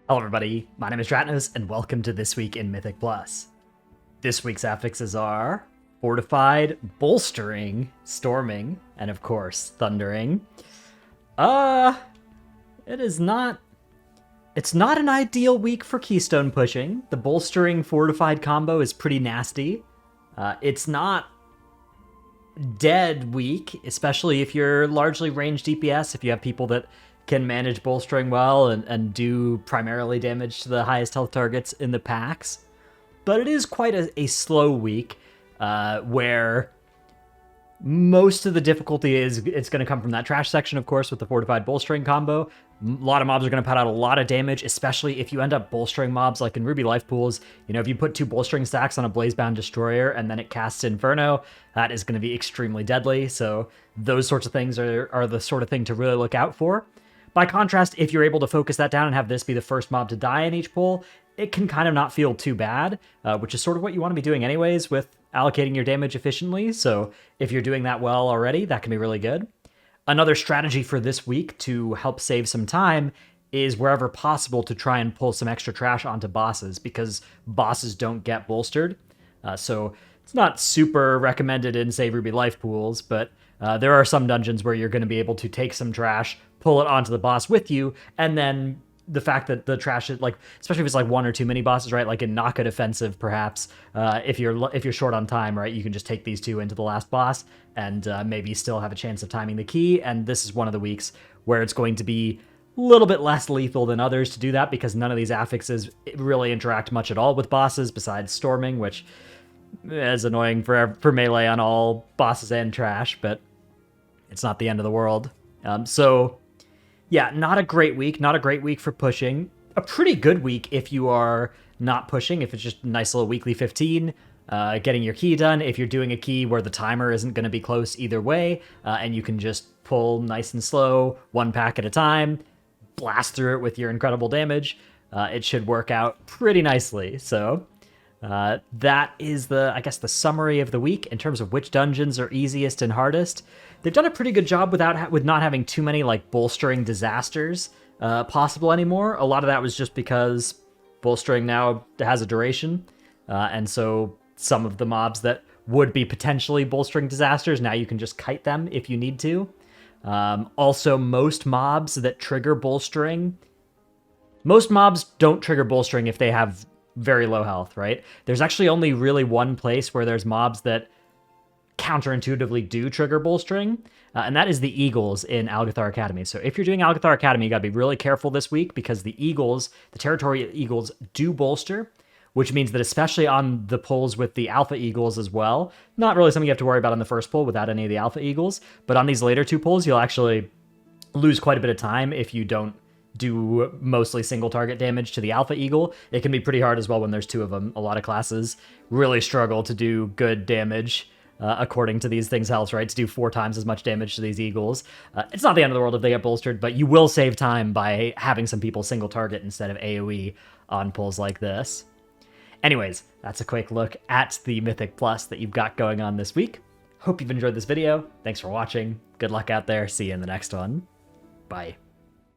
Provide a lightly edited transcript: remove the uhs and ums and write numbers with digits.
Hello everybody, my name is Dratnos, and welcome to This Week in Mythic Plus. This week's affixes are Fortified, Bolstering, Storming, and of course, Thundering. It's not an ideal week for Keystone pushing. The Bolstering Fortified combo is pretty nasty. It's not dead weak, especially if you're largely ranged DPS, if you have people that can manage bolstering well and do primarily damage to the highest health targets in the packs. But it is quite a slow week where most of the difficulty it's going to come from that trash section, of course, with the Fortified Bolstering combo. A lot of mobs are going to put out a lot of damage, especially if you end up bolstering mobs like in Ruby Life Pools. You know, if you put 2 bolstering stacks on a Blazebound Destroyer and then it casts Inferno, that is going to be extremely deadly. So those sorts of things are the sort of thing to really look out for. By contrast, if you're able to focus that down and have this be the first mob to die in each pull, it can kind of not feel too bad, which is sort of what you want to be doing anyways with allocating your damage efficiently. So if you're doing that well already, that can be really good. Another strategy for this week to help save some time is wherever possible to try and pull some extra trash onto bosses, because bosses don't get bolstered. So it's not super recommended in, say, Ruby Life Pools, but there are some dungeons where you're going to be able to take some trash, pull it onto the boss with you, and then the fact that the trash is, like, especially if it's like one or two mini bosses, right? Like in Naka Defensive, perhaps, if you're short on time, right, you can just take these two into the last boss and maybe still have a chance of timing the key. And this is one of the weeks where it's going to be a little bit less lethal than others to do that, because none of these affixes really interact much at all with bosses besides Storming, which is annoying for melee on all bosses and trash, but it's not the end of the world. So yeah, not a great week for pushing. A pretty good week if you are not pushing, if it's just a nice little weekly 15, getting your key done, if you're doing a key where the timer isn't going to be close either way, and you can just pull nice and slow, one pack at a time, blast through it with your incredible damage, it should work out pretty nicely. So that is I guess the summary of the week in terms of which dungeons are easiest and hardest. They've done a pretty good job with not having too many like bolstering disasters possible anymore. A lot of that was just because bolstering now has a duration, and so some of the mobs that would be potentially bolstering disasters, now you can just kite them if you need to. Also, most mobs that trigger bolstering, most mobs don't trigger bolstering if they have very low health, right? There's actually only really one place where there's mobs that counterintuitively do trigger bolstering, and that is the Eagles in Algathar Academy. So if you're doing Algathar Academy, you gotta be really careful this week, because the Eagles, the Territory Eagles, do bolster, which means that especially on the pulls with the Alpha Eagles as well, not really something you have to worry about on the first pull without any of the Alpha Eagles, but on these later two pulls, you'll actually lose quite a bit of time if you don't do mostly single target damage to the Alpha Eagle. It can be pretty hard as well when there's two of them. A lot of classes really struggle to do good damage according to these things' health, right? To do 4 times as much damage to these Eagles. It's not the end of the world if they get bolstered, but you will save time by having some people single target instead of AoE on pulls like this. Anyways, that's a quick look at the Mythic Plus that you've got going on this week. Hope you've enjoyed this video. Thanks for watching. Good luck out there. See you in the next one. Bye.